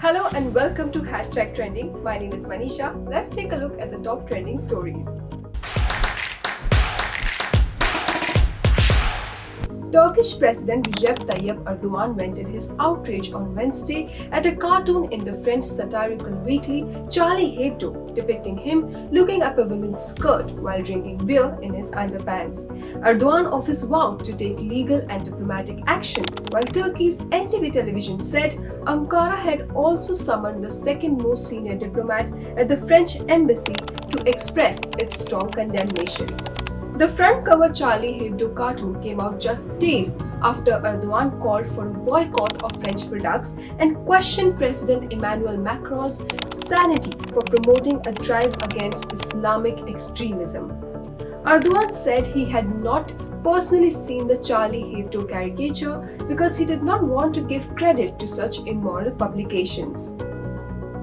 Hello and welcome to #Trending. My name is Manisha. Let's take a look at the top trending stories. Turkish President Recep Tayyip Erdoğan vented his outrage on Wednesday at a cartoon in the French satirical weekly Charlie Hebdo, depicting him looking up a woman's skirt while drinking beer in his underpants. Erdoğan offers vowed to take legal and diplomatic action, while Turkey's NTV television said Ankara had also summoned the second most senior diplomat at the French embassy to express its strong condemnation. The front-cover Charlie Hebdo cartoon came out just days after Erdoğan called for a boycott of French products and questioned President Emmanuel Macron's sanity for promoting a drive against Islamic extremism. Erdoğan said he had not personally seen the Charlie Hebdo caricature because he did not want to give credit to such immoral publications.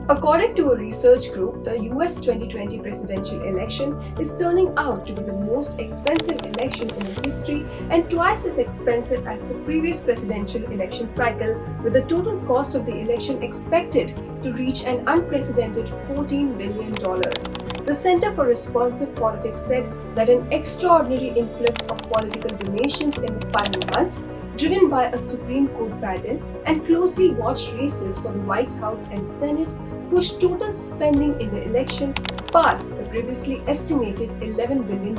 According to a research group, the US 2020 presidential election is turning out to be the most expensive election in history and twice as expensive as the previous presidential election cycle, with the total cost of the election expected to reach an unprecedented $14 billion. The Center for Responsive Politics said that an extraordinary influx of political donations in the final months, driven by a Supreme Court battle and closely watched races for the White House and Senate, pushed total spending in the election past the previously estimated $11 billion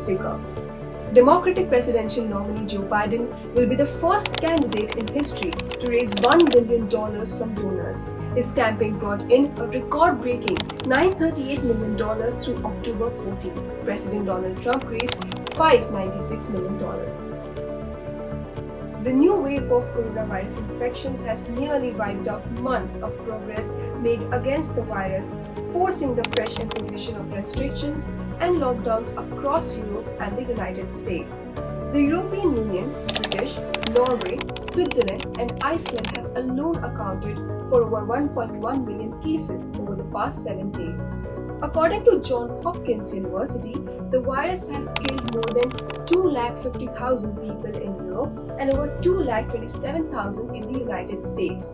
figure. Democratic presidential nominee Joe Biden will be the first candidate in history to raise $1 billion from donors. His campaign brought in a record-breaking $938 million through October 14. President Donald Trump raised $596 million. The new wave of coronavirus infections has nearly wiped out months of progress made against the virus, forcing the fresh imposition of restrictions and lockdowns across Europe and the United States. The European Union, British, Norway, Switzerland, and Iceland have alone accounted for over 1.1 million cases over the past 7 days. According to Johns Hopkins University, the virus has killed more than 250,000 people in Europe and over 227,000 in the United States.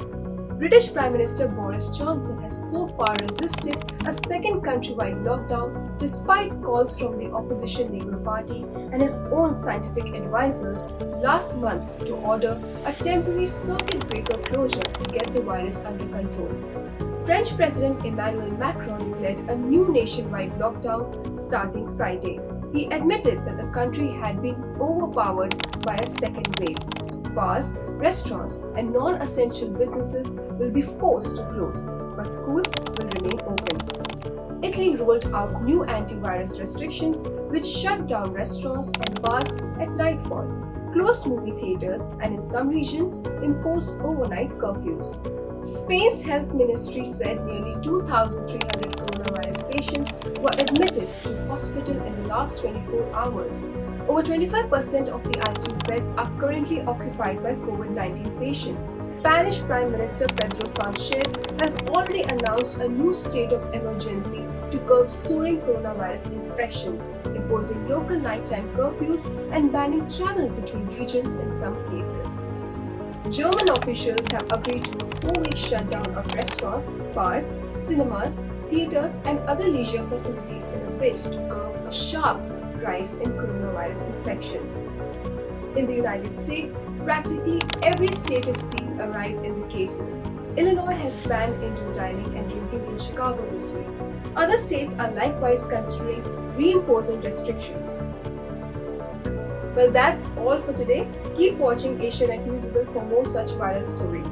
British Prime Minister Boris Johnson has so far resisted a second countrywide lockdown despite calls from the opposition Labour Party and his own scientific advisors last month to order a temporary circuit breaker closure to get the virus under control. French President Emmanuel Macron declared a new nationwide lockdown starting Friday. He admitted that the country had been overpowered by a second wave. Bars, restaurants, and non-essential businesses will be forced to close, but schools will remain open. Italy rolled out new antivirus restrictions which shut down restaurants and bars at nightfall, closed movie theaters, and in some regions imposed overnight curfews. Spain's health ministry said nearly 2,300 coronavirus patients were admitted to hospital in the last 24 hours. Over 25% of the ICU beds are currently occupied by COVID-19 patients. Spanish Prime Minister Pedro Sanchez has already announced a new state of emergency to curb soaring coronavirus infections, imposing local nighttime curfews and banning travel between regions in some cases. German officials have agreed to a 4-week shutdown of restaurants, bars, cinemas, theaters, and other leisure facilities in a bid to curb a sharp rise in coronavirus infections. In the United States, practically every state is seeing a rise in the cases. Illinois has banned indoor dining and drinking in Chicago this week. Other states are likewise considering reimposing restrictions. Well, that's all for today. Keep watching Asianet Newsable for more such viral stories.